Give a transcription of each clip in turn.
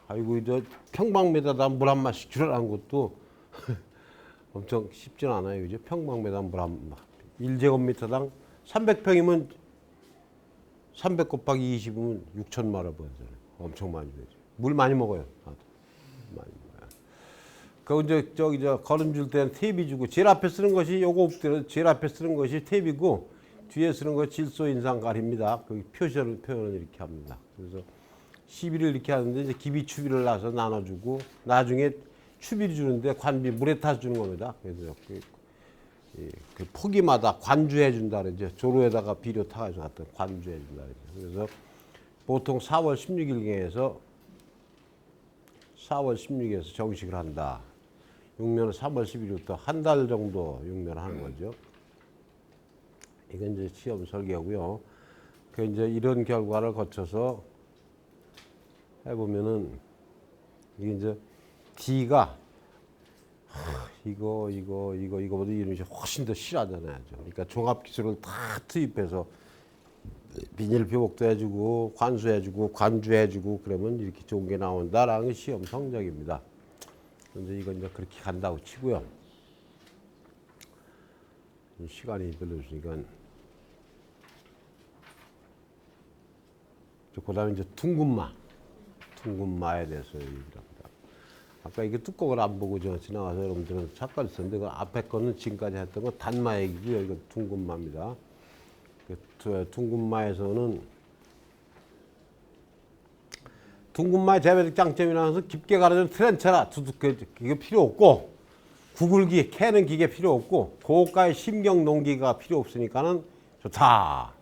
아이고 저 평방미터당 물 한 마씩 줄여라는 것도 엄청 쉽진 않아요, 그죠? 평방미터당 물 한 1제곱미터당 300평이면 300 곱하기 20이면 6,000마리 버잖아요. 엄청 많이 되죠. 물 많이 먹어요. 많이 먹어요. 그 이제 저기 저 걸음줄 때는 탭이 주고 제일 앞에 쓰는 것이 요거 없대요. 제일 앞에 쓰는 것이 탭이고 뒤에 쓰는 거 질소 인상 가리입니다. 그 표현을 이렇게 합니다. 그래서 시비를 이렇게 하는데 이제 기비 추비를 나서 나눠주고 나중에 추비를 주는데 관비 물에 타서 주는 겁니다. 그래서 그 포기마다 관주해 준다 그러죠. 조로에다가 비료 타가지고 갖다 관주해 준다 그러죠. 그래서 보통 4월 16일경에서 4월 16일에서 정식을 한다. 육면은 3월 11일부터 한 달 정도 육면을 하는 거죠. 이건 이제 시험 설계고요. 그 이제 이런 결과를 거쳐서 해보면은 이게 이제 D가 이거보다 이름이 훨씬 더 실하잖아요. 그러니까 종합 기술을 다 투입해서 비닐 표복도 해주고 관수해주고 관주해주고 그러면 이렇게 좋은 게 나온다라는 게 시험 성적입니다. 그런데 이건 이제 그렇게 간다고 치고요. 시간이 별로 없으니까 그다음에 이제 둥근마에 대해서 얘기를 합니다. 아까 이게 뚜껑을 안 보고 저 지나가서 여러분들은 착각을 했었는데 그 앞에 거는 지금까지 했던 거 단마 얘기고요. 이거 둥근마입니다. 둥근마에서는 둥근마의 대표적 장점이라는 것은 깊게 가려진 트렌처라 두둑해 이게 필요 없고 구글기 캐는 기계 필요 없고 고가의 심경 농기가 필요 없으니까는 좋다.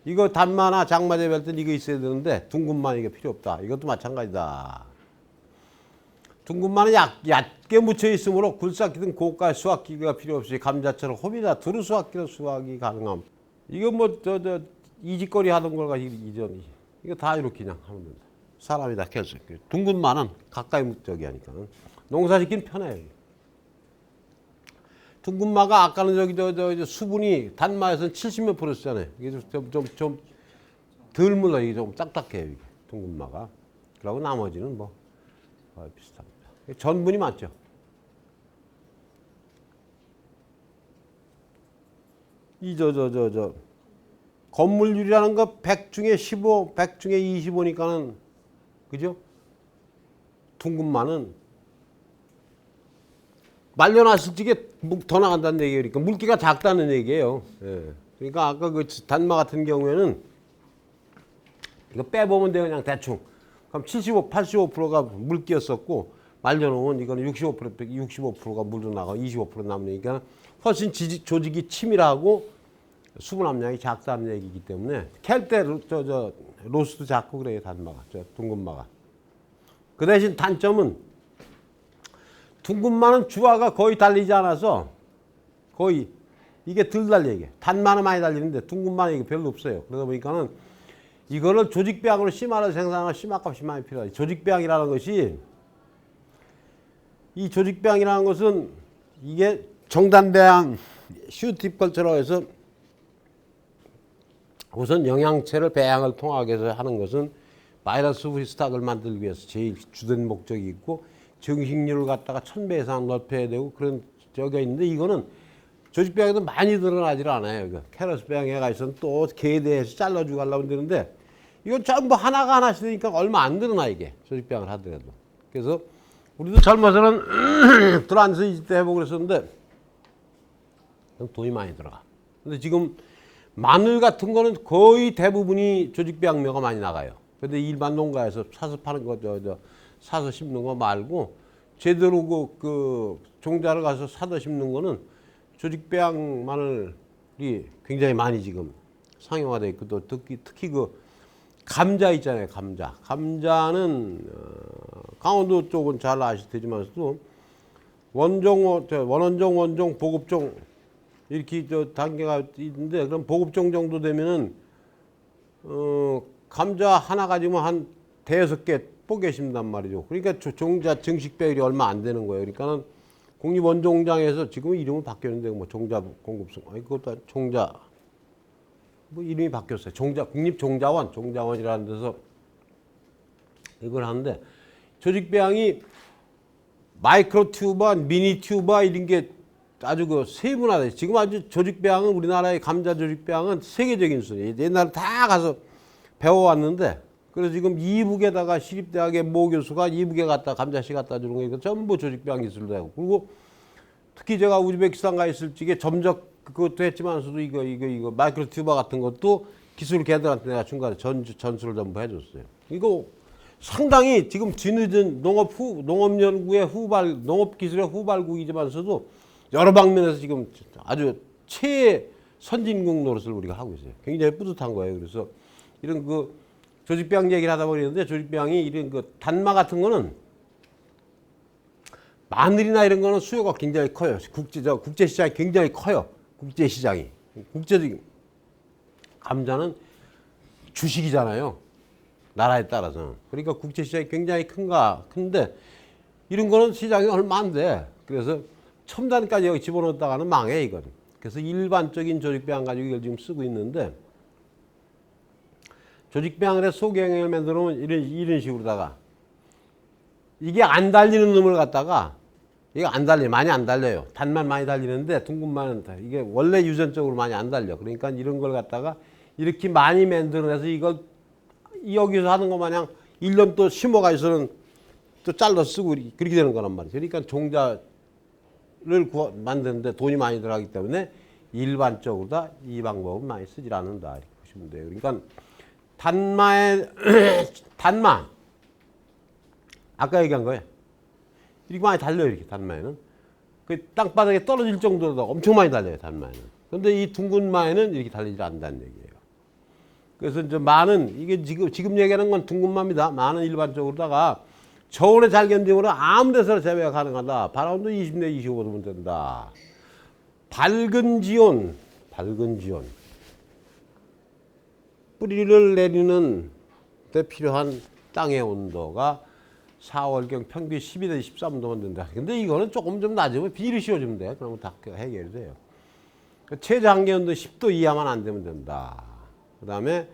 이거 단마나 장마 재배할 때 이거 있어야 되는데 둥근마 이게 필요 없다. 이것도 마찬가지다. 둥근마는 얕게 묻혀 있으므로 굴삭기든 고가의 수확기가 필요 없이 감자처럼 호비나 두루 수확기로 수확이 가능함. 이거 뭐 이직거리 하던 걸가 이전 이거 다 이렇게 그냥 하면 된다. 사람이 다 캐서 둥근마는 가까이 저기 하니까 농사짓기는 편해요. 둥근마가 아까는 저기 수분이 단마에서는 70몇 프로 쓰잖아요. 이게 좀 덜 물러 이게 좀 딱딱해요. 이게 둥근마가. 그리고 나머지는 뭐 비슷합니다. 전분이 많죠. 이 건물률이라는 거 100 중에 15, 100 중에 25니까는 그죠? 둥근마는 말려놨을 적에 더 나간다는 얘기예요. 그러니까 물기가 작다는 얘기예요. 예. 그러니까 아까 그 단마 같은 경우에는 이거 빼보면 돼요. 그냥 대충. 그럼 75, 85%가 물기였었고 말려놓으면 이거는 65%가 물로 나가 25% 남으니까 훨씬 조직이 치밀하고 수분 함량이 작다는 얘기이기 때문에 캘 때 로스도 작고 그래요. 단마가, 둥근마가. 그 대신 단점은 둥근마는 주화가 거의 달리지 않아서 거의 이게 덜 달려 이게. 단마는 많이 달리는데 둥근마는 이게 별로 없어요. 그러다 보니까는 이거를 조직배양으로 심화를 생산하면 심화값이 많이 필요하죠. 조직배양이라는 것이 이 조직배양이라는 것은 이게 정단배양 슈팁컬처라고 해서 우선 영양체를 배양을 통하게 해서 하는 것은 바이러스 프리 스탁을 만들기 위해서 제일 주된 목적이 있고 정식률을 갖다가 1000배 이상 넓혀야 되고 그런 적이 있는데 이거는 조직배양에도 많이 드러나질 않아요. 이거 캐러스 배양해가 있으면 또 개에 대해서 잘라주고 하려면 되는데 이건 전부 하나가 하나씩 되니까 얼마 안 드러나 이게 조직배양을 하더라도. 그래서 우리도 젊어서는 트란스 이집 때 해보고 그랬었는데 돈이 많이 들어가. 근데 지금 마늘 같은 거는 거의 대부분이 조직배양료가 많이 나가요. 근데 일반 농가에서 사서 파는 거, 사서 심는 거 말고 제대로 그 종자를 가서 사다 심는 거는 조직배양 마늘이 굉장히 많이 지금 상용화돼 있고 또 특히 그 감자 있잖아요. 감자는 강원도 쪽은 잘 아시겠지만서도 원원종, 보급종 이렇게 단계가 있는데 그럼 보급종 정도 되면은 감자 하나 가지면 한 5개 뽀개 심단 말이죠. 그러니까 종자 정식 배율이 얼마 안 되는 거예요. 그러니까는 국립원종장에서 지금 이름은 바뀌었는데 뭐 종자 공급성 아니 그것도 종자 뭐 이름이 바뀌었어요. 국립종자원이라는 데서 이걸 하는데 조직배양이 마이크로 튜버, 미니 튜버 이런 게 아주 그 세분화돼. 지금 아주 조직배양은 우리나라의 감자 조직배양은 세계적인 순위. 옛날에 다 가서 배워왔는데 그래서 지금 이북에다가 시립대학의 모 교수가 이북에 갔다 감자씨 갖다 주는 거 전부 조직배양 기술도 하고 그리고 특히 제가 우즈베키스탄 가 있을 적에 점적 그것도 했지만서도 이거 마이크로 튜버 같은 것도 기술 걔들한테 내가 중간에 전수를 전부 해줬어요. 이거 상당히 지금 뒤늦은 농업연구의 농업기술의 후발국이지만서도 여러 방면에서 지금 아주 최선진국 노릇을 우리가 하고 있어요. 굉장히 뿌듯한 거예요. 그래서 이런 그 조직배양 얘기를 하다 보니는데 조직배양이 이런 그 단마 같은 거는 마늘이나 이런 거는 수요가 굉장히 커요. 국제시장이 굉장히 커요. 국제시장이. 국제적인 감자는 주식이잖아요. 나라에 따라서. 그러니까 국제시장이 굉장히 큰데 이런 거는 시장이 얼마 안 돼. 그래서 첨단까지 여기 집어넣었다가는 망해 이건. 그래서 일반적인 조직배양 가지고 이걸 지금 쓰고 있는데 조직배양을 해서 소경을 만들어 놓으면 이런 식으로다가 이게 안 달리는 놈을 갖다가 이거 많이 안 달려요. 단만 많이 달리는데 둥근만은 이게 원래 유전적으로 많이 안 달려. 그러니까 이런 걸 갖다가 이렇게 많이 만들어내서 이걸 여기서 하는 것 마냥 1년 또 심어가지고서는 또 잘라 쓰고 그렇게 되는 거란 말이에요. 그러니까 종자를 만드는데 돈이 많이 들어가기 때문에 일반적으로 다 이 방법은 많이 쓰질 않는다. 이렇게 보시면 돼요. 그러니까 단마 아까 얘기한 거예요. 이렇게 많이 달려요. 이렇게 단마에는 그 땅바닥에 떨어질 정도로 엄청 많이 달려요. 단마에는. 그런데 이 둥근마에는 이렇게 달리지 않는다는 얘기예요. 그래서 이제 마는 이게 지금 얘기하는 건 둥근마입니다. 마는 일반적으로다가 저온에 잘 견디므로 아무 데서나 재배가 가능하다. 바람도 20내 25도 면 된다. 밝은 지온 뿌리를 내리는 데 필요한 땅의 온도가 4월경 평균 12도 13도면 된다. 근데 이거는 조금 좀 낮으면 비를 씌워주면 돼. 그러면 다 해결이 돼요. 최저 한계 온도 10도 이하만 안 되면 된다. 그 다음에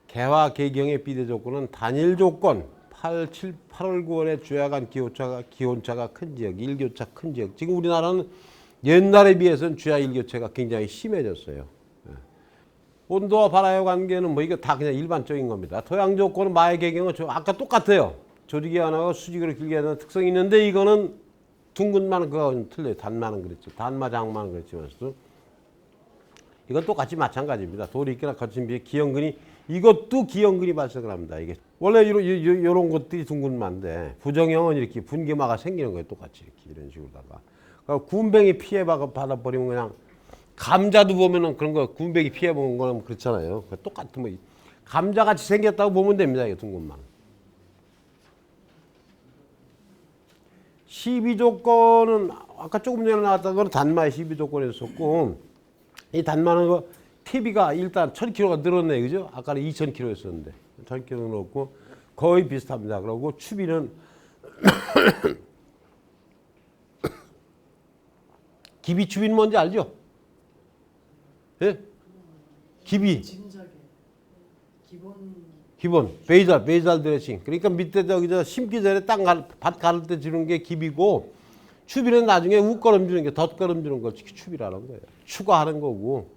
개화 개경의 비대 조건은 단일 조건 8월 9월에 주야간 기온차가 큰 지역, 일교차 큰 지역. 지금 우리나라는 옛날에 비해서는 주야 일교차가 굉장히 심해졌어요. 온도와 바람의 관계는 뭐 이거 다 그냥 일반적인 겁니다. 토양 조건은 마의 개경은 아까 똑같아요. 조직이 하나가 수직으로 길게 하는 특성이 있는데 이거는 둥근마는 그거는 틀려요. 단마는 그랬죠. 단마 장마는 그랬지만 이건 똑같이 마찬가지입니다. 돌이 있거나 거친 비에 기형근이 이것도 기형근이 발생을 합니다. 이게 원래 이런 것들이 둥근마인데 부정형은 이렇게 분개마가 생기는 거예요. 똑같이 이렇게 이런 식으로다가 그러니까 군뱅이 피해 받아버리면 그냥 감자도 보면은 그런 거 군뱅이 피해 본 거는 그렇잖아요. 똑같은 뭐 감자같이 생겼다고 보면 됩니다. 이게 둥근마. 12조건은 아까 조금 전에 나왔던 거는 단마의 12조건에서 썼고 이 단마는 그 TV가 일단 1000kg가 늘었네. 그죠? 아까는 2000kg였었는데 1000kg 늘었고 거의 비슷합니다. 그리고 추비는 기비추비는 뭔지 알죠? 예? 기비. 기본 베이잘 드레싱. 그러니까 밑에 저 심기 전에 밭 가를 때 주는 게 기비고 추비는 나중에 웃걸음 주는 게 덧걸음 주는 걸 추비라는 거예요. 추가하는 거고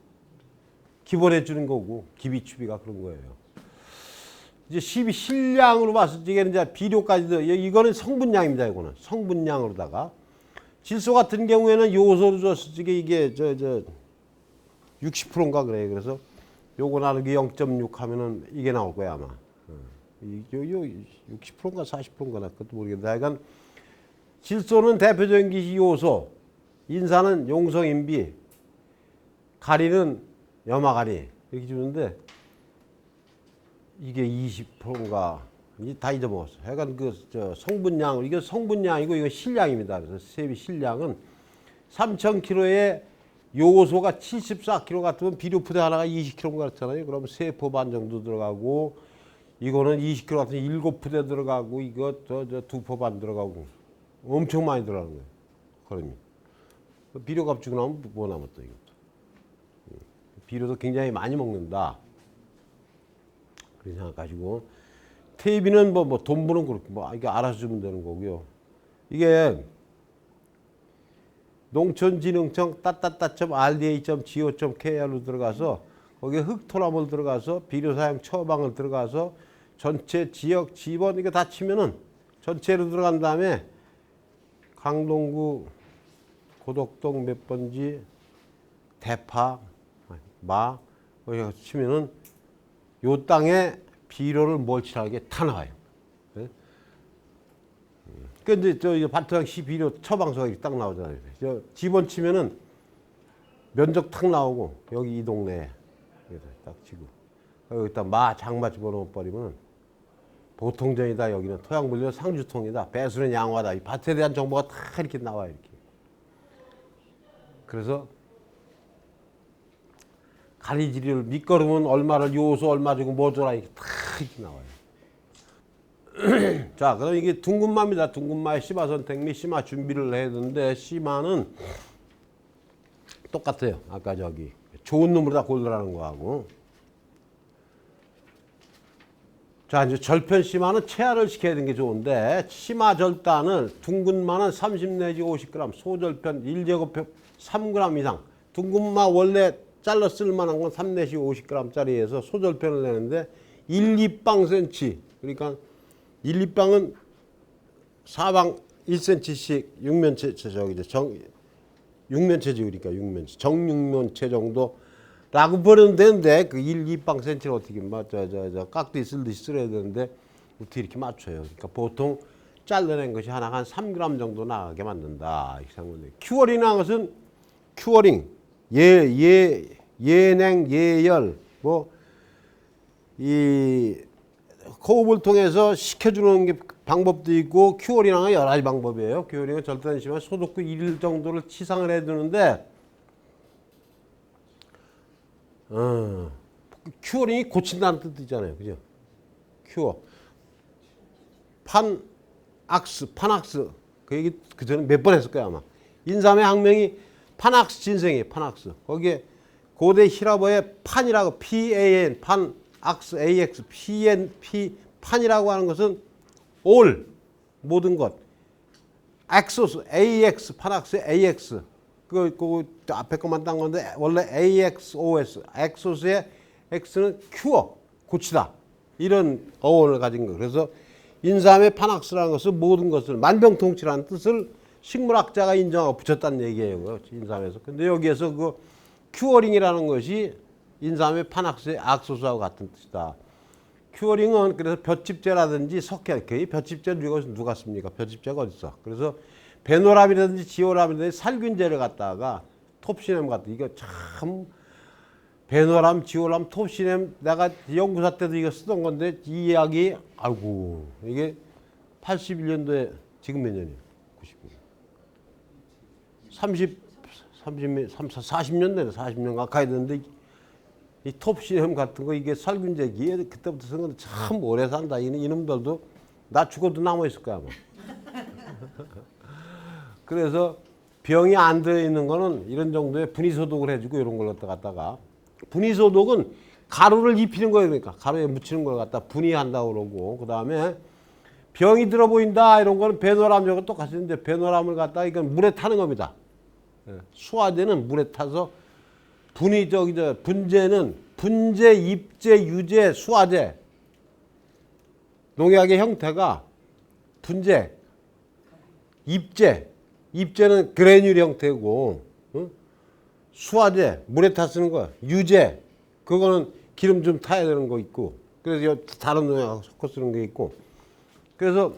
기본해 주는 거고 기비 추비가 그런 거예요. 이제 실량으로 봤을 때 이제 비료까지도 이거는 성분량입니다. 이거는 성분량으로다가 질소 같은 경우에는 요소로 줬을 때 이게 60%인가 그래요. 그래서 요거 나누기 0.6 하면은 이게 나올 거야 아마. 60%인가 40%인가 나 그것도 모르겠는데 하여간 질소는 대표적인 기시 요소, 인산은 용성인비, 가리는 염화가리 이렇게 주는데 이게 20%인가 다 잊어먹었어. 하여간 성분량 이거 성분량이고 이거 실량입니다. 그래서 세비 실량은 3,000kg에 요소가 74kg 같으면 비료푸대 하나가 20kg 같잖아요. 그러면 3포 반 정도 들어가고 이거는 20kg 같으면 7푸대 들어가고 이거 2포 반 들어가고 엄청 많이 들어가는 거예요. 그러면 비료값 주고 나면 뭐 남았다 이것도. 비료도 굉장히 많이 먹는다. 그렇게 생각하시고 퇴비는 뭐 돈 버는 그렇게 뭐 이게 알아서 주면 되는 거고요. 이게 농촌진흥청 rda.go.kr로 들어가서 거기에 흙토라몰 들어가서 비료사용 처방을 들어가서 전체 지역 지번 이거 다 치면은 전체로 들어간 다음에 강동구 고덕동 몇 번지 대파 마 거기 치면은 요 땅에 비료를 몰칠하게 다 나와요. 근데 저 바트항시 비료 처방서가 이렇게 딱 나오잖아요. 저 지번 치면은 면적 탁 나오고 여기 이 동네에 딱 치고 여기다 마 장마 집어넣어 버리면 보통전이다. 여기는 토양물류 상주통이다. 배수는 양화다. 이 밭에 대한 정보가 다 이렇게 나와요. 이렇게. 그래서 가리지리를 밑거름은 얼마를 요소 얼마 주고 뭐 줘라 이렇게 다 이렇게 나와요. 자, 그럼 이게 둥근마입니다. 둥근마의 씨마 선택 및 씨마 준비를 해야 되는데 씨마는 똑같아요. 아까 저기 좋은 놈으로 다 골라라는 거하고. 자, 이제 절편 씨마는 체화를 시켜야 되는 게 좋은데 씨마 절단을 둥근마는 30 내지 50g, 소절편 1제곱표 3g 이상. 둥근마 원래 잘라 쓸만한 건 3 내지 50g짜리에서 소절편을 내는데 1, 2빵 센치. 그러니까 1, 2빵은 사방 1cm씩 육면체 저기 육면체지 그러니까 육면체 정육면체 정도라고 보면 되는데 그 1, 2빵 센치를 어떻게 저 깍두 있을 듯이 쓸어야 되는데 어떻게 이렇게 맞춰요. 그러니까 보통 잘라낸 것이 하나가 한 3g 정도 나가게 만든다. 이렇게 생각하는데 큐어링이라는 것은 큐어링 예냉 예열 이 호흡을 통해서 식혀주는 게 방법도 있고 큐어링은 여러 가지 방법이에요. 큐어링은 절단 심한 소독 후 1일 정도를 치상을 해두는데 큐어링이 고친다는 뜻이잖아요. 그죠? 큐어 판악스 그 얘기 그전에 몇 번 했을 거야 아마. 인삼의 학명이 판악스 진생이에요. 판악스 거기에 고대 히라보의 판이라고 pan 판 악스 ax pn 판이라고 하는 것은 all 모든 것 axos ax 판악스의 ax 그 앞에 것만 딴 건데 원래 axos axos의 x는 cure 고치다 이런 어원을 가진 거. 그래서 인삼의 판악스라는 것은 모든 것을 만병통치라는 뜻을 식물학자가 인정하고 붙였다는 얘기예요. 인삼에서. 근데 여기에서 그 큐어링이라는 것이 인삼의 판악스의 악소수하고 같은 뜻이다. 큐어링은 그래서 볏짚제라든지 석회, 볏짚제를 이것은 누가 씁니까? 볏짚제가 어디 있어? 그래서 베노람이라든지 지오람이라든지 살균제를 갖다가 톱시넴 같은 이거 참 베노람, 지오람, 톱시넴 내가 연구사 때도 이거 쓰던 건데 이 이야기 아이고 이게 81년도에 지금 몇 년이에요? 90년. 40년 되네. 40년 가까이 됐는데 이 톱시넴 같은 거 이게 살균제기에 그때부터 쓴 건데 참 오래 산다. 이놈들도 나 죽어도 남아있을 거야 아마. 그래서 병이 안 들어있는 거는 이런 정도의 분리소독을 해주고 이런 걸 갖다가 분리소독은 가루를 입히는 거예요. 그러니까 가루에 묻히는 걸 갖다 분리한다고 그러고 그 다음에 병이 들어 보인다 이런 거는 베노람하고 똑같은데 베노람을 갖다가 이건 물에 타는 겁니다. 수화제는 물에 타서 분제는 분제, 입제, 유제, 수화제 농약의 형태가 분제, 입제는 그래듈 형태고 수화제 물에 타 쓰는 거야. 유제 그거는 기름 좀 타야 되는 거 있고 그래서 다른 농약 섞어 쓰는 게 있고 그래서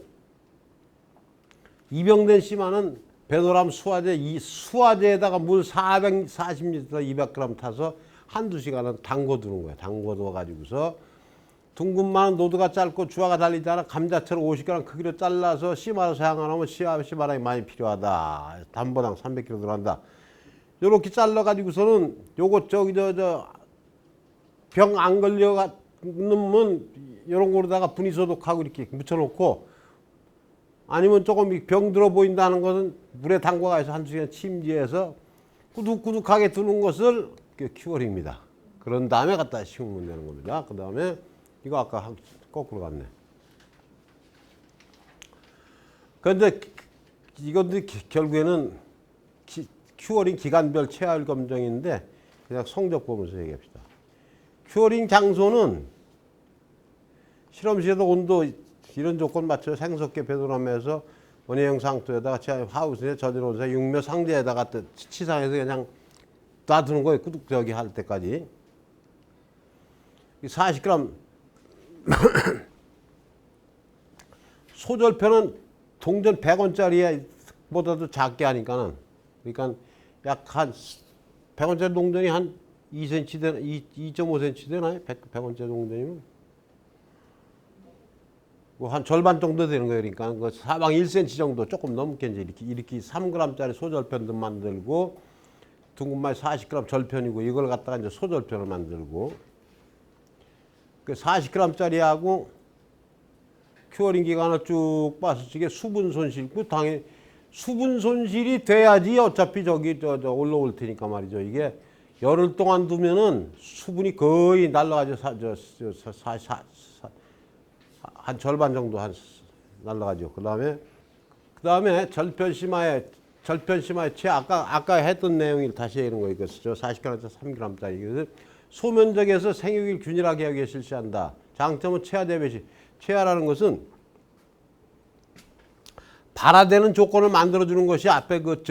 입용된 씨마는 베노람 수화제 이 수화제에다가 물 440리터 200g 타서 한두 시간은 담궈두는 거야. 담궈둬 가지고서 둥근마는 노드가 짧고 주화가 달리잖아. 감자처럼 50g 크기로 잘라서 씨마로 사용하면 씨마랑이 많이 필요하다. 단보당 300kg 들어간다. 요렇게 잘라 가지고서는 요거 병 안 걸려가는 요런 거로다가 분리소독하고 이렇게 묻혀놓고 아니면 조금 병 들어 보인다는 것은 물에 담궈가서 한두 시간 침지해서 꾸둑꾸둑하게 두는 것을 큐어링입니다. 그런 다음에 갖다 심으면 되는 겁니다. 그 다음에 이거 아까 거꾸로 갔네. 그런데 이것도 결국에는 큐어링 기간별 체열 검정인데 그냥 성적 보면서 얘기합시다. 큐어링 장소는 실험실에서 온도 이런 조건 맞춰 생석계 배도람에서 원예형 상토에다가 하우스에 저지로 온사 육묘 상자에다가 치상해서 그냥 놔두는 거예요. 꾸둑저기 할 때까지. 40g 소절편은 동전 100원짜리보다도 작게 하니까는 그러니까 약 한 100원짜리 동전이 한 2cm 되나 2.5cm 되나요? 100원짜리 동전이면 뭐 한 절반 정도 되는 거예요. 그러니까 그 사방 1cm 정도 조금 넘게 이제 이렇게 3g짜리 소절편도 만들고 둥근말 40g 절편이고 이걸 갖다가 이제 소절편을 만들고 그 40g짜리하고 큐어링 기간을 쭉 봤을 적에 수분 손실, 그 당연히 수분 손실이 돼야지 어차피 저기 올라올 테니까 말이죠. 이게 열흘 동안 두면은 수분이 거의 날라가죠. 한 절반 정도 날라가죠. 그다음에 절편심화의 아까 했던 내용을 다시 하는 거 이것이죠. 40g에서 3g짜리. 그래서 소면적에서 생육을 균일하게 하기 위해 실시한다. 장점은 체화 대비시. 체화라는 것은 발화되는 조건을 만들어주는 것이 앞에 그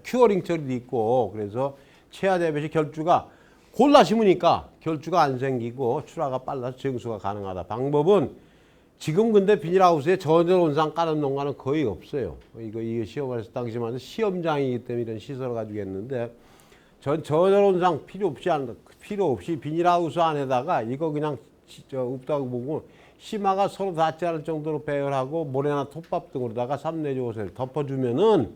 큐어링 처리도 있고 그래서 체화 대비시 결주가 골라 심으니까 결주가 안 생기고 출하가 빨라서 정수가 가능하다. 방법은 지금 근데 비닐하우스에 저절 온상 까는 농가는 거의 없어요. 이거 시험을 해서 당시만 시험장이기 때문에 이런 시설을 가지고 했는데 저절 온상 필요 없이 비닐하우스 안에다가 이거 그냥 없다고 보고 심화가 서로 닿지 않을 정도로 배열하고 모래나 톱밥 등으로다가 3내지 5세를 덮어주면은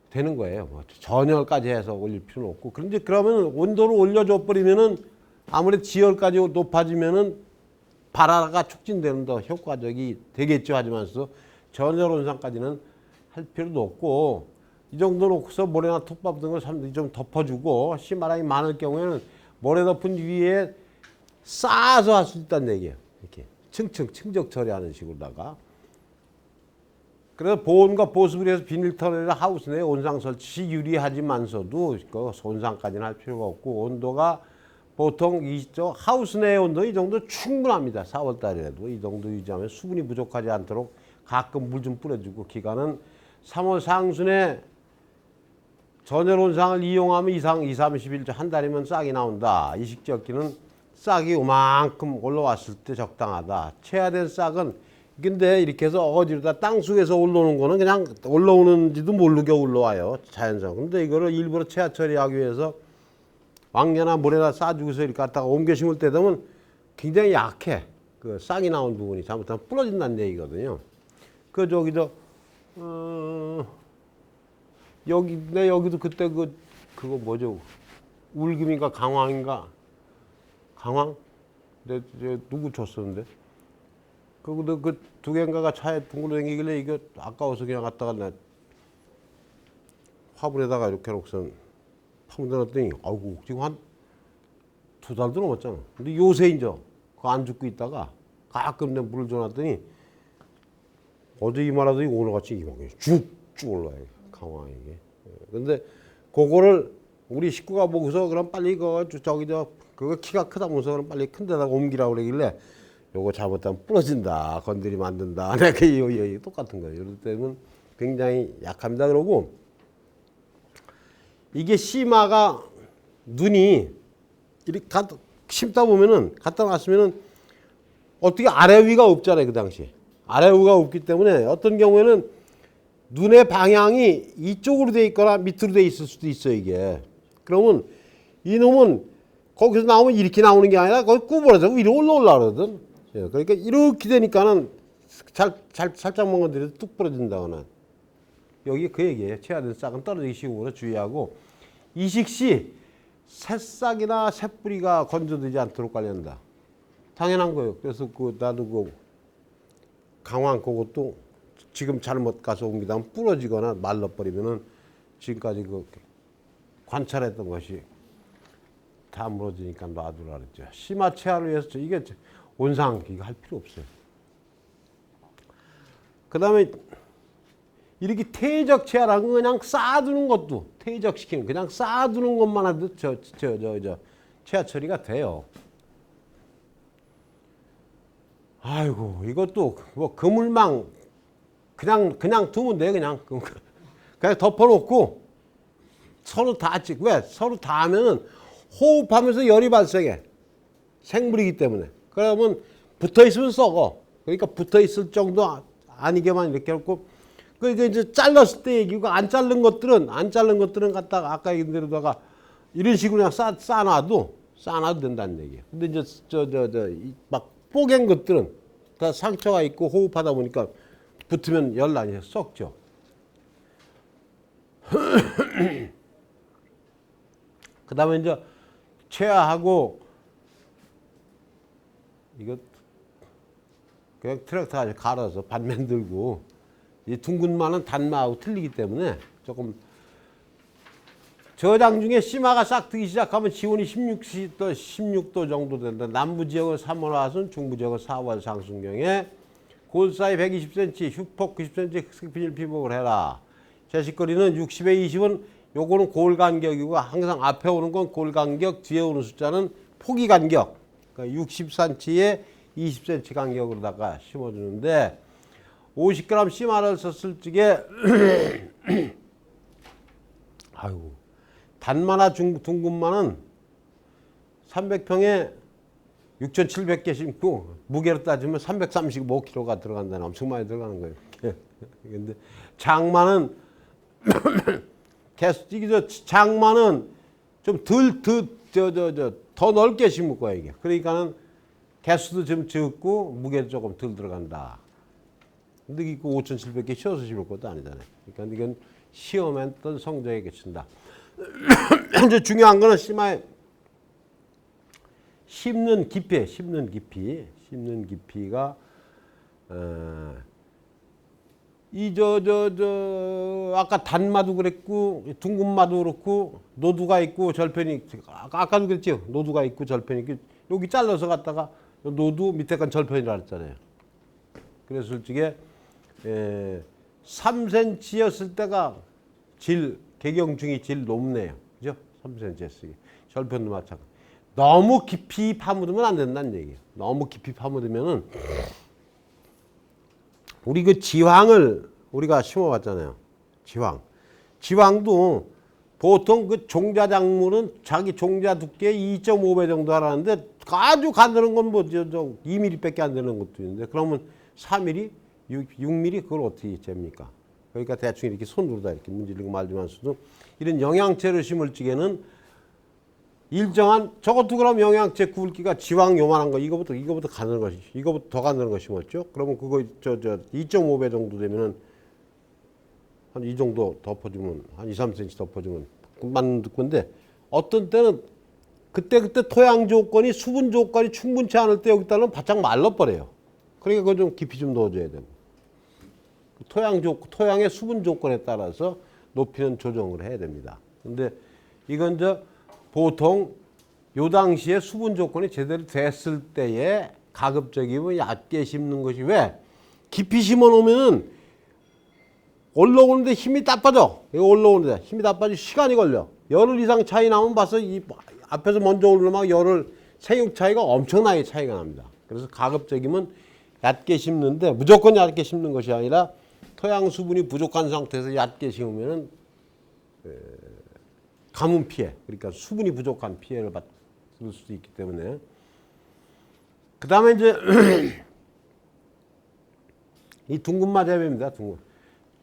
되는 거예요. 뭐 전열까지 해서 올릴 필요는 없고. 그런데 그러면 온도를 올려줘 버리면은 아무래도 지열까지 높아지면은 발화가 촉진되는 더 효과적이 되겠죠. 하지만서 전열 온상까지는 할 필요도 없고 이 정도 놓고서 모래나 톱밥 등을 좀 덮어주고 심화량이 많을 경우에는 모래 덮은 위에 쌓아서 할 수 있다는 얘기예요. 이렇게 층적 처리하는 식으로다가. 그래서 보온과 보습을 위해서 비닐터널이나 하우스 내 온상 설치 시 유리하지만서도 그 온상까지는 할 필요가 없고 온도가 보통 하우스 내 온도 이 정도 충분합니다. 4월 달이라도 이 정도 유지하면 수분이 부족하지 않도록 가끔 물 좀 뿌려주고 기간은 3월 상순에 전열 온상을 이용하면 2-30일 한 달이면 싹이 나온다. 이식적기는 싹이 요만큼 올라왔을 때 적당하다. 체화된 싹은 근데 이렇게 해서 어디로다 땅속에서 올라오는 거는 그냥 올라오는지도 모르게 올라와요. 자연상. 근데 이거를 일부러 체화 처리하기 위해서 왕려나 모래나 싸주고서 이렇게 갖다가 옮겨 심을 때 되면 굉장히 약해. 그 싹이 나온 부분이 잘못하면 부러진다는 얘기거든요. 그 여기도 그때 그거 뭐죠? 울금인가 강황인가? 강황? 누구 줬었는데? 그 두 개인가가 차에 둥글어 다니길래 이거 아까워서 그냥 갖다가 나 화분에다가 이렇게 놓고선 파묻어놨더니 아이고 지금 한 2달도 넘었잖아. 근데 요새 이제 그거 안 죽고 있다가 가끔 내가 물을 줘놨더니 어제 이만하더니 오늘같이 이만해 쭉쭉 올라와요. 강황 이게. 근데 그거를 우리 식구가 보고서 그럼 빨리 그거 그거 키가 크다면서 그럼 빨리 큰 데다가 옮기라고 그러길래 요거 잘못하면 부러진다. 건드리면 안 된다. 내가 이거 똑같은 거예요. 이럴 때는 굉장히 약합니다. 그러고 이게 심화가 눈이 이렇게 심다 보면은 갖다 놨으면은 어떻게 아래 위가 없잖아요. 그 당시에. 아래 위가 없기 때문에 어떤 경우에는 눈의 방향이 이쪽으로 돼 있거나 밑으로 돼 있을 수도 있어요. 이게. 그러면 이놈은 거기서 나오면 이렇게 나오는 게 아니라 거기 구부러져 위로 올라오려거든. 그러니까 이렇게 되니까는 살짝만 건드려도 뚝 부러진다거나. 여기 그 얘기예요. 체화된 싹은 떨어지기 쉬우므로 주의하고 이식 시 새싹이나 새뿌리가 건조되지 않도록 관리한다. 당연한 거예요. 그래서 나도 강황 그것도 지금 잘못 가서 옮기다 보면 부러지거나 말라버리면은 지금까지 관찰했던 것이 다 무너지니까 놔두라 그랬죠. 심화 체화를 위해서 이게 온상 이거 할 필요 없어요. 그다음에 이렇게 퇴적 체화라는 건 그냥 쌓아두는 것도 퇴적시키는 그냥 쌓아두는 것만 해도 체화 처리가 돼요. 아이고 이것도 뭐 그물망 그냥 두면 돼 그냥 덮어놓고 서로 닿지. 왜? 서로 닿으면 호흡하면서 열이 발생해. 생물이기 때문에. 그러면 붙어있으면 썩어. 그러니까 붙어있을 정도 아니게만 이렇게 해놓고 그러니까 이제 잘랐을 때 얘기고 안 자른 것들은 갖다가 아까 얘기한 대로다가 이런 식으로 그냥 싸놔도 된다는 얘기예요. 근데 이제 막 뽀갠 것들은 다 상처가 있고 호흡하다 보니까 붙으면 열나니 썩죠. 그 다음에 이제 체화하고 이거 그냥 트랙터 갈아서 반면 들고 이 둥근마는 단마하고 틀리기 때문에 조금 저장 중에 심화가 싹 트기 시작하면 지온이 16도 정도 된다. 남부 지역은 3월 하순, 중부 지역은 4월 상순경에 골사이 120cm, 흉폭 90cm 흑색비닐 피복을 해라. 제식거리는 60에 20은 요거는 골 간격이고 항상 앞에 오는 건 골 간격, 뒤에 오는 숫자는 포기 간격. 그러니까 60cm에 20cm 간격으로다가 심어주는데 50g 씨마를 썼을 적에 아이고 단마나 둥근마는 300평에 6,700개 심고 무게로 따지면 335kg가 들어간다는 엄청 많이 들어가는 거예요. 근데 장마는 장마는 좀 더 넓게 심을 거야 이게. 그러니까는 개수도 좀 적고 무게도 조금 덜 들어간다. 근데 이거 5,700개 씌워서 심을 것도 아니잖아요. 그러니까 이건 시험에 어떤 성적에 그친다. 이제 중요한 거는 심는 깊이가 아까 단마도 그랬고 둥근마도 그렇고 노두가 있고 절편이 아까도 그랬죠. 노두가 있고 절편이 있고 여기 잘라서 갖다가 노두 밑에 건 절편이라 그랬잖아요. 그랬을 적에 3cm였을 때가 개경중이 질 높네요. 그죠? 3cm였으니 절편도 마찬가지. 너무 깊이 파묻으면 안 된다는 얘기예요. 너무 깊이 파묻으면은 우리 그 지황을 우리가 심어봤잖아요. 지황도 보통 그 종자작물은 자기 종자 두께 2.5배 정도 하라는데 아주 가늘은 건 뭐 2mm밖에 안 되는 것도 있는데 그러면 4mm, 6mm 그걸 어떻게 잽니까? 그러니까 대충 이렇게 손으로 다 이렇게 문지르고 말지만서도 이런 영양체를 심을 적에는 일정한 저것도 그럼 영양제 굵기가 지황 요만한 거 이거부터 가는 것이 이거부터 더 가는 거 심었죠. 그러면 그거 2.5배 정도 되면은 한 이 정도 덮어주면 한 2, 3cm 덮어주면 맞는 건데 어떤 때는 그때 토양 조건이 수분 조건이 충분치 않을 때 여기다는 바짝 말라버려요. 그러니까 그거 좀 깊이 좀 넣어줘야 되고 토양의 수분 조건에 따라서 높이는 조정을 해야 됩니다. 근데 이건 보통 요 당시에 수분 조건이 제대로 됐을 때에 가급적이면 얕게 심는 것이 왜? 깊이 심어 놓으면은 올라오는데 힘이 다 빠져. 이거 올라오는데 힘이 다 빠져 시간이 걸려. 열흘 이상 차이 나면 봐서 이 앞에서 먼저 오르면 열흘 생육 차이가 엄청나게 차이가 납니다. 그래서 가급적이면 얕게 심는데 무조건 얕게 심는 것이 아니라 토양 수분이 부족한 상태에서 얕게 심으면은 가뭄 피해, 그러니까 수분이 부족한 피해를 받을 수도 있기 때문에. 그 다음에 이제 이 둥근마 재배입니다.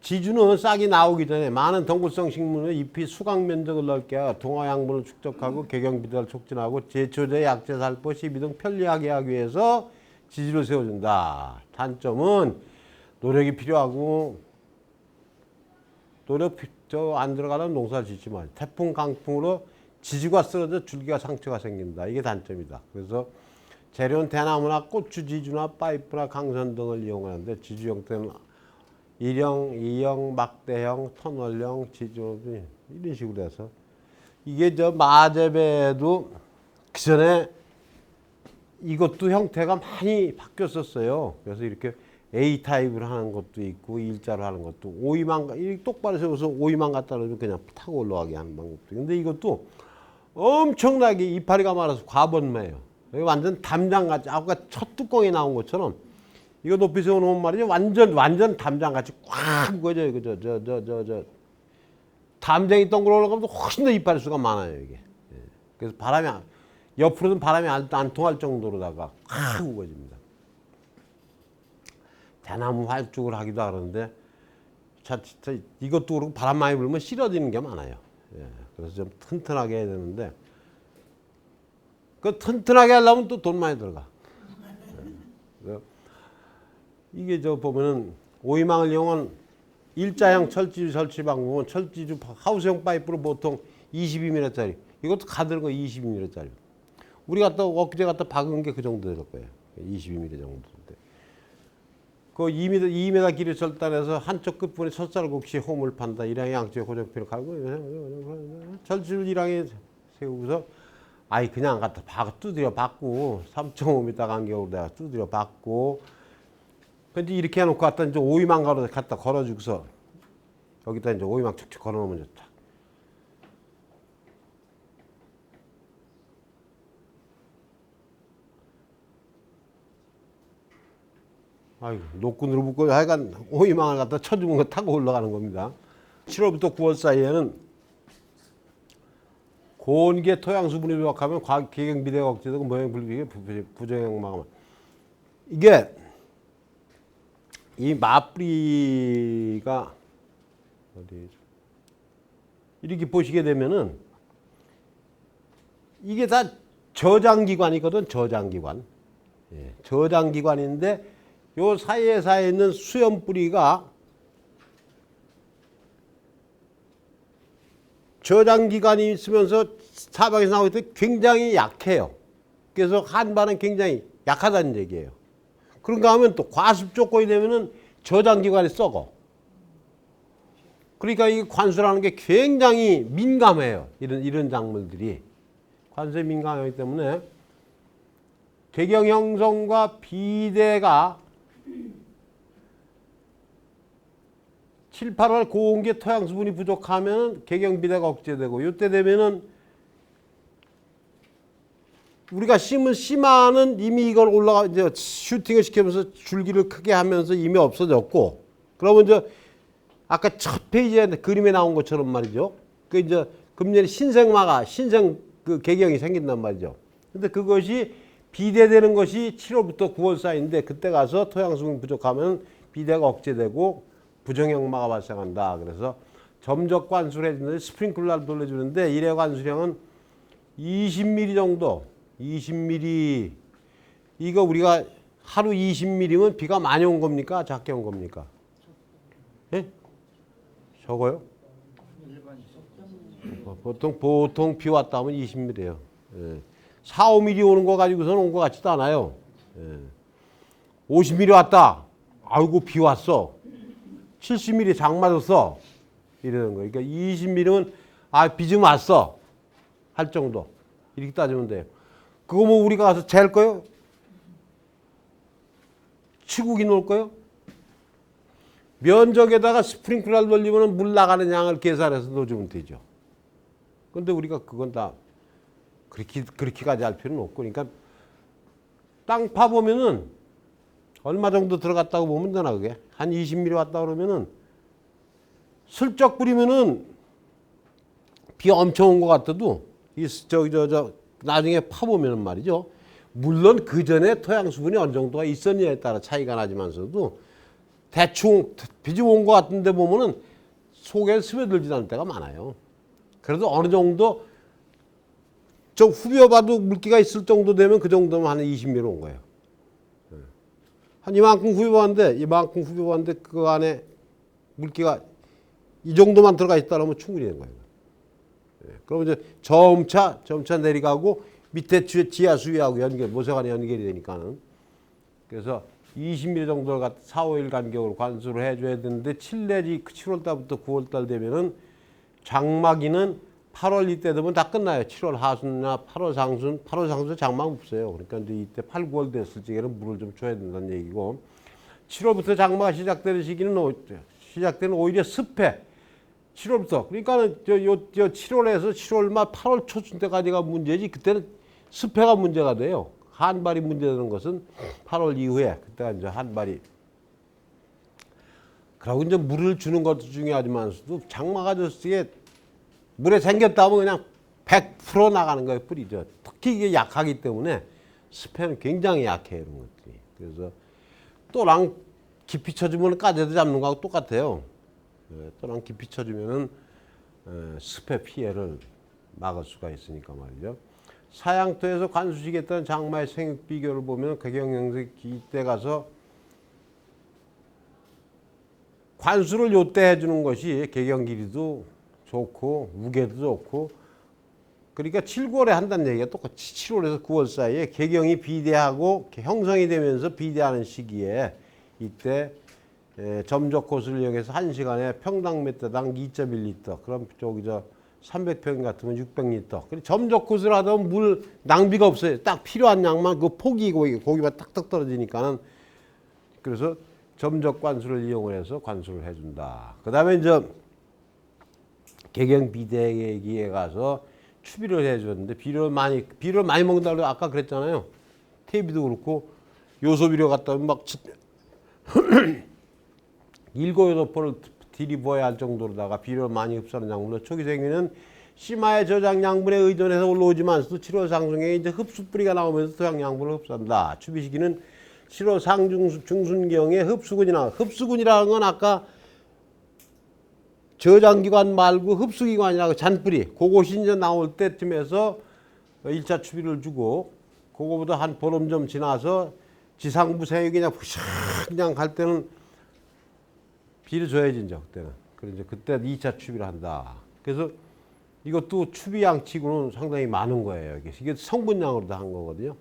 지주는 싹이 나오기 전에 많은 덩굴성 식물의 잎이 수강 면적을 넓게 하고 동화 양분을 축적하고 개경 비달을 촉진하고 제초제, 약재, 살포, 시비 등 편리하게 하기 위해서 지지를 세워준다. 단점은 노력이 필요하고 노력 안 들어가는 농사를 짓지 마세요. 태풍, 강풍으로 지지가 쓰러져 줄기가 상처가 생긴다. 이게 단점이다. 그래서 재료는 대나무나 고추 지주나 파이프나 강선 등을 이용하는데 지주 형태는 1형, 2형, 막대형, 터널형, 지주 이런 식으로 해서 이게 마재배도 그 전에 이것도 형태가 많이 바뀌었었어요. 그래서 이렇게 A 타입을 하는 것도 있고 일자로 하는 것도 오이만 똑바로 세워서 오이만 갖다 놓으면 그냥 타고 올라가게 하는 방법도. 근데 이것도 엄청나게 이파리가 많아서 과번매예요. 완전 담장같이 아까 첫 뚜껑이 나온 것처럼 이거 높이 세워놓으면 말이죠. 완전 담장같이 꽉 묶어져요. 저 담장이 덩그러 올라가면 훨씬 더 이파리 수가 많아요 이게. 그래서 옆으로는 바람이 안 통할 정도로다가 꽉 우거집니다. 대나무 활죽을 하기도 하는데 이것도 그렇고 바람 많이 불면 쓰러지는 게 많아요. 그래서 좀 튼튼하게 해야 되는데 그 튼튼하게 하려면 또 돈 많이 들어가. 이게 저 보면은 오이망을 이용한 일자형 철지주 설치 방법은 철지주 하우스형 파이프로 보통 22mm짜리 이것도 가드는 거 22mm짜리. 우리 엊그제 갖다 박은 게 그 정도 될 거예요. 22mm 정도인데. 그 2m 길이 절단해서 한쪽 끝부분에 첫살곡시 홈을 판다. 1항의 양쪽에 고정피를 갈고 철줄 1항에 세우고서 그냥 갖다 두드려 박고 3.5m 간격으로 내가 두드려 박고 근데 이렇게 해놓고 갖다 이제 오이망 갖다 걸어주고서 여기다 이제 오이망 척척 걸어놓으면 좋다. 노끈으로 묶고 하여간 오이망을 갖다 쳐주면 거 타고 올라가는 겁니다. 7월부터 9월 사이에는 고온계 토양 수분이 부족하면 계경 비대가 억제되고 모형 불비게 부정형망. 이게 이 맞뿌리가 어디 이렇게 보시게 되면은 이게 다 저장기관이거든. 저장기관. 저장기관인데 요 사이에 있는 수염 뿌리가 저장기관이 있으면서 사방에서 나올 때 굉장히 약해요. 그래서 한반은 굉장히 약하다는 얘기예요. 그런가 하면 또 과습 조건이 되면은 저장기관이 썩어. 그러니까 이 관수라는 게 굉장히 민감해요. 이런 작물들이. 관수에 민감하기 때문에 계경 형성과 비대가 7, 8월 고온계 토양 수분이 부족하면 계경 비대가 억제되고 이때 되면은 우리가 심은 씨마는 이미 이걸 이제 슈팅을 시키면서 줄기를 크게 하면서 이미 없어졌고 그러면 이제 아까 첫 페이지에 그림에 나온 것처럼 말이죠. 그 이제 금년에 신생 그 계경이 생긴단 말이죠. 근데 그것이 비대되는 것이 7월부터 9월 사이인데 그때 가서 토양 수분 부족하면 비대가 억제되고 부정형마가 발생한다. 그래서 점적 관수를 해주는데 스프링클러를 돌려주는데 일회 관수량은 20mm 정도. 20mm. 이거 우리가 하루 20mm면 비가 많이 온 겁니까? 작게 온 겁니까? 예? 적어요? 보통 비 왔다 하면 20mm예요. 4, 5mm 오는 거 가지고서는 온 거 같지도 않아요. 50mm 왔다. 아이고 비 왔어. 70mm 장 맞았어. 이러는 거. 그러니까 20mm면 비 좀 왔어. 할 정도. 이렇게 따지면 돼요. 그거 뭐 우리가 가서 잴 거요? 치국이 놓을 거요? 면적에다가 스프링클러를 돌리면 물 나가는 양을 계산해서 넣어주면 되죠. 그런데 우리가 그건 다 그렇게까지 할 필요는 없고, 그러니까 땅 파보면은 얼마 정도 들어갔다고 보면 되나 그게? 한 20mm 왔다 그러면은 슬쩍 뿌리면은 비 엄청 온 것 같아도 나중에 파보면은 말이죠. 물론 그 전에 토양 수분이 어느 정도가 있었냐에 따라 차이가 나지만서도 대충 비 좀 온 것 같은데 보면은 속에 스며들지 않을 때가 많아요. 그래도 어느 정도 좀 후벼봐도 물기가 있을 정도 되면 그 정도면 한 20mm 온 거예요. 한 이만큼 후벼봤는데 그 안에 물기가 이 정도만 들어가 있다 그러면 충분히 된 거예요. 그러면 이제 점차 내려가고 밑에 지하 수위하고 모세관에 연결이 되니까는. 그래서 20mm 정도를 4, 5일 간격으로 관수를 해줘야 되는데 7월 달부터 9월 달 되면은 장마기는 8월 이때 되면 다 끝나요. 7월 하순이나 8월 상순, 8월 상순 장마가 없어요. 그러니까 이제 이때 8, 9월 됐을 적에는 물을 좀 줘야 된다는 얘기고 7월부터 장마가 시작되는 시기는 시작되는 오히려 습해. 7월부터. 그러니까 저 7월에서 7월 말 8월 초순 때까지가 문제지. 그때는 습해가 문제가 돼요. 한발이 문제되는 것은 8월 이후에 그때가 이제 한발이. 그리고 이제 물을 주는 것도 중요하지만서도 장마가 됐을 때 물에 잠겼다 하면 그냥 100% 나가는 거예요, 뿌리죠. 특히 이게 약하기 때문에 습해는 굉장히 약해요, 이런 것들이. 그래서 또랑 깊이 쳐주면 까재도 잡는 거하고 똑같아요. 또랑 깊이 쳐주면은 습해 피해를 막을 수가 있으니까 말이죠. 사양토에서 관수시겠다는 장마의 생육 비교를 보면 개경영색 이때 가서 관수를 요때 해주는 것이 개경 길이도 좋고 무게도 좋고 그러니까 7, 9월에 한다는 얘기가 똑같이 7월에서 9월 사이에 개경이 비대하고 형성이 되면서 비대하는 시기에 이때 점적 코스를 이용해서 1시간에 평당 메터당 2.1리터 그럼 저기 300평 같으면 600리터. 그리고 점적 코스를 하다 보면 물 낭비가 없어요. 딱 필요한 양만 그 폭이 고기가 딱딱 떨어지니까는 그래서 점적 관수를 이용해서 관수를 해준다. 그 다음에 이제 개경 비대기에 가서 추비를 해줬는데 비료를 많이 먹는다고 아까 그랬잖아요. 퇴비도 그렇고 요소 비료 갖다 막 7, 8포를 들이부어야 할 정도로다가 비료를 많이 흡수하는 약물로 초기 생기는 심화의 저장 양분에 의존해서 올라오지만서도 7월 상승에 이제 흡수 뿌리가 나오면서 토양 양분을 흡수한다. 추비 시기는 7월 중순경에 흡수군이라는 건 아까 저장기관 말고 흡수기관이라고 잔뿌리 그것이 이제 나올 때쯤에서 1차 추비를 주고 그거보다 한 보름 좀 지나서 지상부 생육이 그냥 갈 때는 비를 줘야지 이제 그때는. 그래서 그때 2차 추비를 한다. 그래서 이것도 추비 양치고는 상당히 많은 거예요. 이게 성분량으로 다 한 거거든요.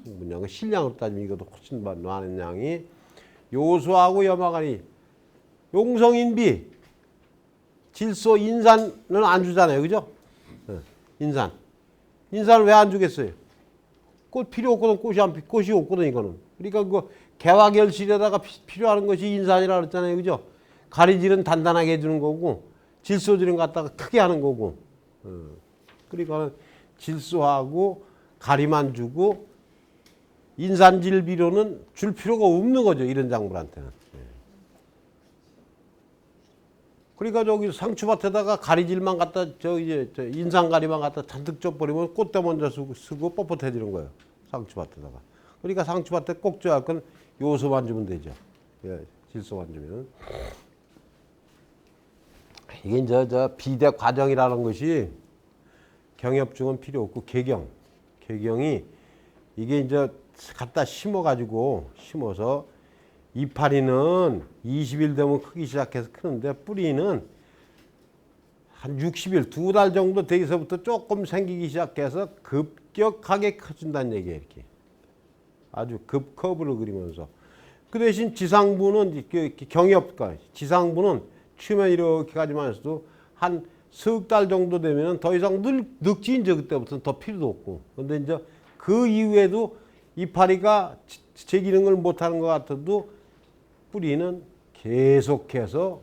성분량, 실량으로 따지면 이것도 훨씬 많은 양이 요소하고 염화간이 용성인비 질소, 인산은 안 주잖아요. 그죠? 인산을 왜 안 주겠어요? 꽃 필요 없거든. 꽃이 없거든, 이거는. 그러니까 그 개화결실에다가 필요한 것이 인산이라 그랬잖아요. 그죠? 가리질은 단단하게 해주는 거고, 질소질은 갖다가 크게 하는 거고. 그러니까 질소하고 가리만 주고, 인산질 비료는 줄 필요가 없는 거죠. 이런 작물한테는. 그러니까 저기 상추밭에다가 가리질만 갖다 인산가리만 갖다 잔뜩 쪄버리면 꽃대 먼저 쓰고 뻣뻣해지는 거예요. 상추밭에다가. 그러니까 상추밭에 꼭 줘야 할 건 요소만 주면 되죠. 질소만 주면. 이게 이제 비대 과정이라는 것이 경협증은 필요 없고 개경이 이게 이제 갖다 심어서 이파리는 20일 되면 크기 시작해서 크는데 뿌리는 한 60일, 2달 정도 되기서부터 조금 생기기 시작해서 급격하게 커진다는 얘기예요. 이렇게. 아주 급커브를 그리면서. 그 대신 지상부는 경협과 지상부는 추면 이렇게 가지만서도 한 석 달 정도 되면 더 이상 늙지 이제 그때부터는 더 필요도 없고. 근데 이제 그 이후에도 이파리가 제 기능을 못하는 것 같아도 뿌리는 계속해서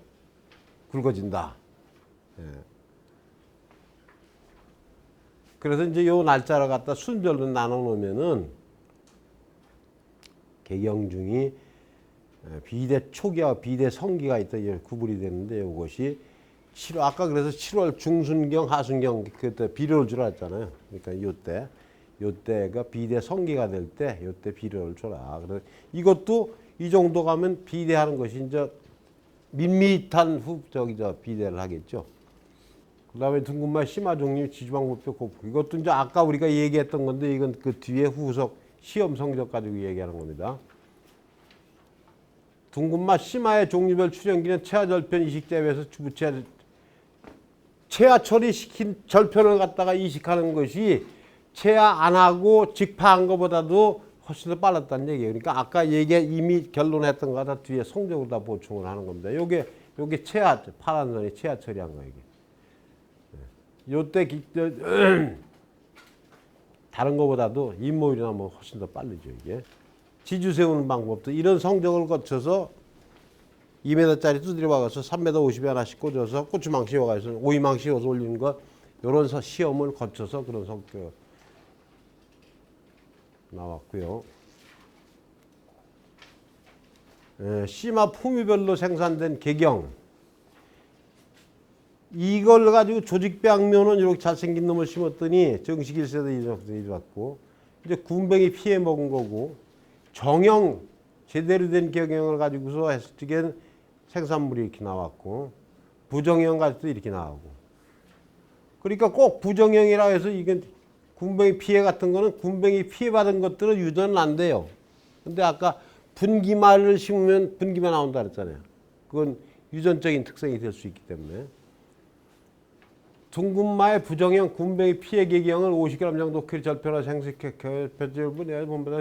굵어진다. 그래서 이제 요 날짜를 갖다 순별로 나눠 놓으면은 개경중이 비대 초기와 비대 성기가 있다 구분이 되는데 이것이 아까 그래서 7월 중순경 하순경 그때 비료를 주라 했잖아요. 그러니까 요때가 비대 성기가 될 때 요때 비료를 줘라. 그래서 이것도 이 정도 가면 비대하는 것이 이제 밋밋한 비대를 하겠죠. 그다음에 둥근말 심화종류 지주방부표 고프 이것도 이제 아까 우리가 얘기했던 건데 이건 그 뒤에 후속 시험 성적 가지고 얘기하는 겁니다. 둥근맛 심화의 종류별 출현기는 체화절편 이식대회에서 주부체 체화 처리시킨 절편을 갖다가 이식하는 것이 체화 안 하고 직파한 것보다도 훨씬 더 빨랐다는 얘기예요. 그러니까 아까 이미 결론했던 거 다 뒤에 성적으로 다 보충을 하는 겁니다. 요게 체화 파란 선이 체화 처리한 거예요. 요때 다른 것보다도 잇모율이나 뭐 훨씬 더 빠르죠 이게. 지주 세우는 방법도 이런 성적을 거쳐서 2m짜리 두드려 박아서 3m 50에 하나씩 꽂아서 고추망 씌워가서 오이망 씌워서 올리는 것 이런 시험을 거쳐서 그런 성격 나왔고요. 씨마 품위별로 생산된 개경 이걸 가지고 조직배양면은 이렇게 잘생긴 놈을 심었더니 정식 1세대 이루었고 이제 군뱅이 피해 먹은 거고 정형 제대로 된 경영을 가지고서 했을 적엔 생산물이 이렇게 나왔고 부정형 가지고 이렇게 나오고 그러니까 꼭 부정형이라 해서 이게 군뱅이 피해 같은 거는 군뱅이 피해 받은 것들은 유전은 안 돼요. 근데 아까 분기말을 심으면 분기만 나온다 그랬잖아요. 그건 유전적인 특성이 될 수 있기 때문에 둥근마의 부정형 군뱅이 피해 개경을 50g 정도 크기 절편화 생식해 결편질분 본보다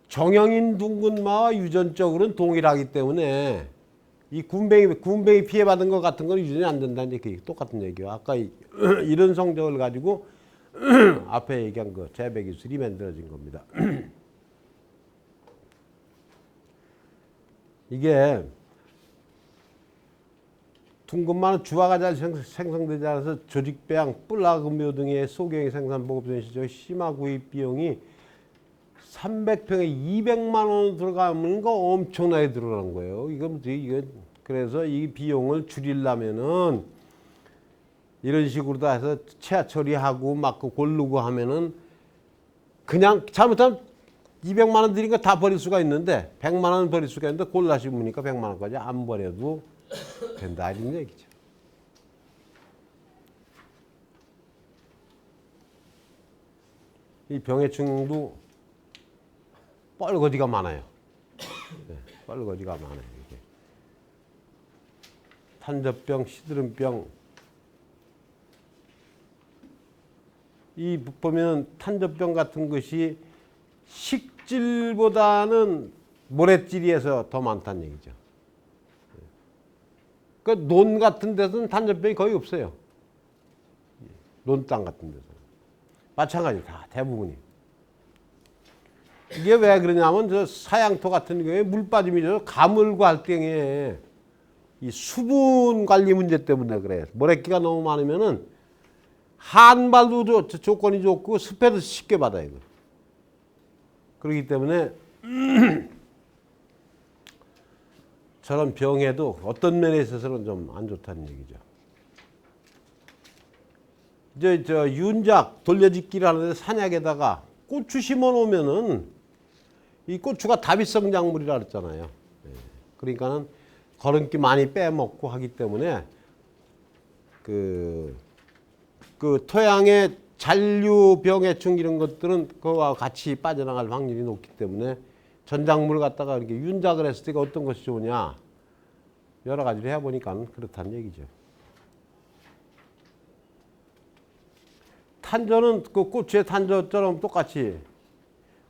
정형인 둥근마와 유전적으로는 동일하기 때문에 이 군뱅이 피해 받은 것 같은 건 유전이 안 된다는 얘기 똑같은 얘기예요. 아까 이런 성적을 가지고 앞에 얘기한 그 재배 기술이 만들어진 겁니다. 이게 둥근마는 주화가 잘 생성되지 않아서 조직배양, 뿔라금묘 등의 소경이 생산 보급된 시절 씨마 구입 비용이 300평에 200만 원 들어가면 거 엄청나게 들어가는 거예요. 이게 그래서 이 비용을 줄이려면은 이런 식으로 다 해서 체화 처리하고 막 고르고 하면은 그냥 잘못하면 200만 원 들이니까 다 버릴 수가 있는데 100만 원 버릴 수가 있는데 골라 심으니까 100만 원까지 안 버려도 된다 이런 얘기죠. 이 병해충도 뻘거지가 많아요. 네, 뻘거지가 많아요. 이게. 탄저병, 시드름병. 이 보면 탄저병 같은 것이 식질보다는 모래질이에서 더 많다는 얘기죠. 그 논 같은 데서는 탄저병이 거의 없어요. 논 땅 같은 데서. 마찬가지 다 대부분이. 이게 왜 그러냐면 저 사양토 같은 경우에 물 빠짐이 가물고 할 경우에 이 수분 관리 문제 때문에 그래. 모래기가 너무 많으면은 한발도 조건이 좋고 습해도 쉽게 받아요. 그렇기 때문에 저런 병에도 어떤 면에 있어서는 좀 안 좋다는 얘기죠. 이제 저 윤작 돌려짓기를 하는데 산약에다가 고추 심어 놓으면은 이 고추가 다비성 작물이라 그랬잖아요. 그러니까는 거름기 많이 빼먹고 하기 때문에 그 토양의 잔류 병해충 이런 것들은 그와 같이 빠져나갈 확률이 높기 때문에 전작물을 갖다가 이렇게 윤작을 했을 때 어떤 것이 좋으냐 여러 가지를 해보니까 그렇다는 얘기죠. 탄저는 그 고추의 탄저처럼 똑같이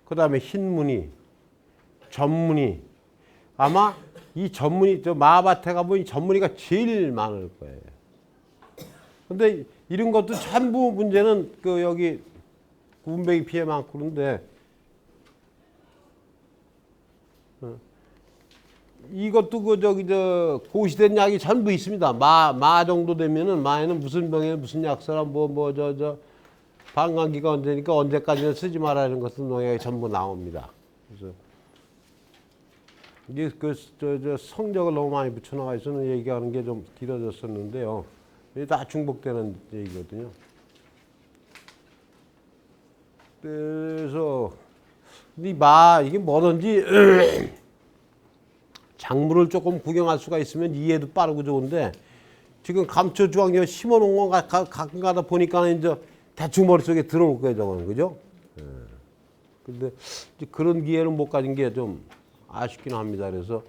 그 다음에 흰무늬, 전무늬 아마 이 전무늬 저 마밭에 가보니 전무늬가 제일 많을 거예요. 근데 이런 것도 전부 문제는 그 여기 군뱅이 피해 많고 그런데 이것도 그 저기 저 고시된 약이 전부 있습니다. 마 정도 되면은 마에는 무슨 병에 무슨 약사라 저 방광기가 언제니까 언제까지는 쓰지 말아 이런 것은 농약이 전부 나옵니다. 그래서 이게 저 성적을 너무 많이 붙여나가 있어서 얘기하는 게 좀 길어졌었는데요. 이게 다 중복되는 얘기거든요. 그래서 이게 뭐든지 작물을 조금 구경할 수가 있으면 이해도 빠르고 좋은데 지금 감초 주황요 심어놓은 거 가끔 가다 보니까 이제 대충 머릿속에 들어올 거예요, 저거는. 그죠? 근데 그런 기회를 못 가진 게 좀 아쉽긴 합니다. 그래서